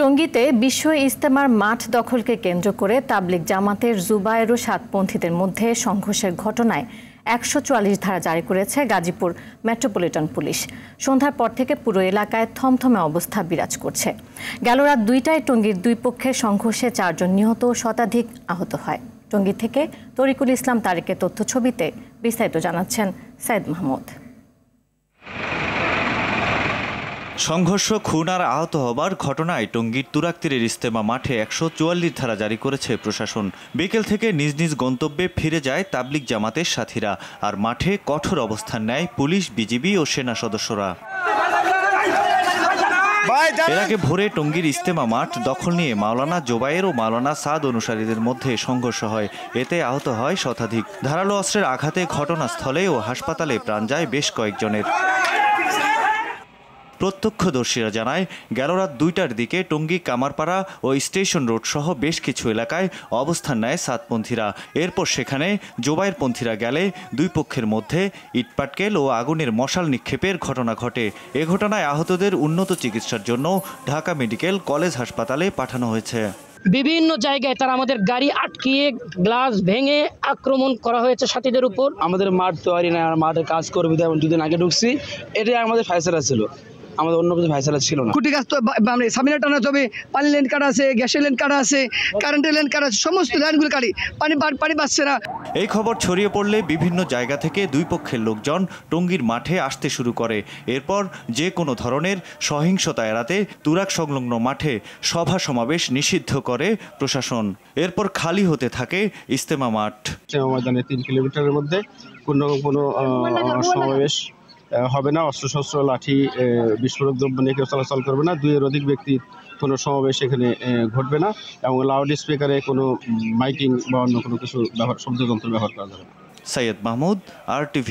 টঙ্গীতে বিশ্ব ইজতেমার মাঠ দখলকে কেন্দ্র করে তাবলিগ জামাতের জুবায়ের ও সাতপন্থীদের মধ্যে সংঘর্ষের ঘটনায় ১৪৪ ধারা জারি করেছে গাজীপুর মেট্রোপলিটন পুলিশ। সন্ধ্যার পর থেকে পুরো এলাকায় থমথমে অবস্থা বিরাজ করছে। গেল রাত ২টায় টঙ্গীর দুই পক্ষের সংঘর্ষে ৪ জন নিহত ও শতাধিক আহত হয়। টঙ্গী থেকে তরিকুল ইসলাম তারেকের তথ্যছবিতে বিস্তারিত জানাচ্ছেন সাইদ মাহমুদ। সংঘর্ষ, খুন আর আহত হবার ঘটনায় টঙ্গীর তুরাগতীরের ইজতেমা মাঠে ১৪৪ ধারা জারি করেছে প্রশাসন। বিকেল থেকে নিজ নিজ গন্তব্যে ফিরে যায় তাবলিগ জামাতের সাথীরা, আর মাঠে কঠোর অবস্থান নেয় পুলিশ, বিজিবি ও সেনা সদস্যরা। এর আগে ভোরে টঙ্গীর ইজতেমা মাঠ দখল নিয়ে মাওলানা জোবায়ের ও মাওলানা সাদ অনুসারীদের মধ্যে সংঘর্ষ হয়। এতে আহত হয় শতাধিক। ধারালো অস্ত্রের আঘাতে ঘটনাস্থলে ও হাসপাতালে প্রাণ যায় বেশ কয়েকজনের। প্রত্যক্ষদর্শীরা জানায়, গেল রাত ২টার দিকে টঙ্গী কামারপাড়া ও স্টেশন রোড সহ বেশ কিছু এলাকায় অবস্থান নেয় সাতপন্থীরা। এরপর সেখানে জোবায়েরপন্থীরা গেলে দুই পক্ষের মধ্যে ইটপাটকেল ও আগুনের মশাল নিক্ষেপের ঘটনা ঘটে। এ ঘটনায় আহতদের উন্নত চিকিৎসার জন্য ঢাকা মেডিকেল কলেজ হাসপাতালে পাঠানো হয়েছে। বিভিন্ন জায়গায় তারা আমাদের গাড়ি আটকিয়ে গ্লাস ভেঙে আক্রমণ করা হয়েছে সাথীদের উপর। আমাদের মাঠ তৈরি না, মাঠে কাজ করবে, দুদিন আগে ঢুকছি, এটাই আমাদের ফায়সালা ছিল, আমাদের অন্য কিছু ফায়সালা ছিল না। খুঁটি গাছ তো সামিনা টানা জমি, পানি লাইন কাটা আছে, গ্যাসের লাইন কাটা আছে, কারেন্টের লাইন কাটা আছে, সমস্ত লাইনগুলো কাটি, পানি বাঁচছে না। এই খবর ছড়িয়ে পড়লে বিভিন্ন জায়গা থেকে দুই পক্ষের লোকজন টঙ্গীর মাঠে আসতে শুরু করে। এরপর যে কোনো ধরনের সহিংসতা এড়াতে তুরাগ সংলগ্ন মাঠে সভা সমাবেশ নিষিদ্ধ করে প্রশাসন। এরপর খালি হতে থাকে ইজতেমা মাঠ। ময়দানে ৩ কিলোমিটারের মধ্যে কোনো সমাবেশ হবে না। অস্ত্রশস্ত্র, লাঠি, বিস্ফোরক দ্রব্য নিয়ে কেউ চলাচল করবে না। ২ এর অধিক ব্যক্তির কোনো সমাবেশ এখানে ঘটবে না, এবং লাউড স্পিকারে কোনো মাইকিং বা অন্য কোনো কিছু শব্দযন্ত্র ব্যবহার করা যাবে না। সাইদ মাহমুদ, RTV।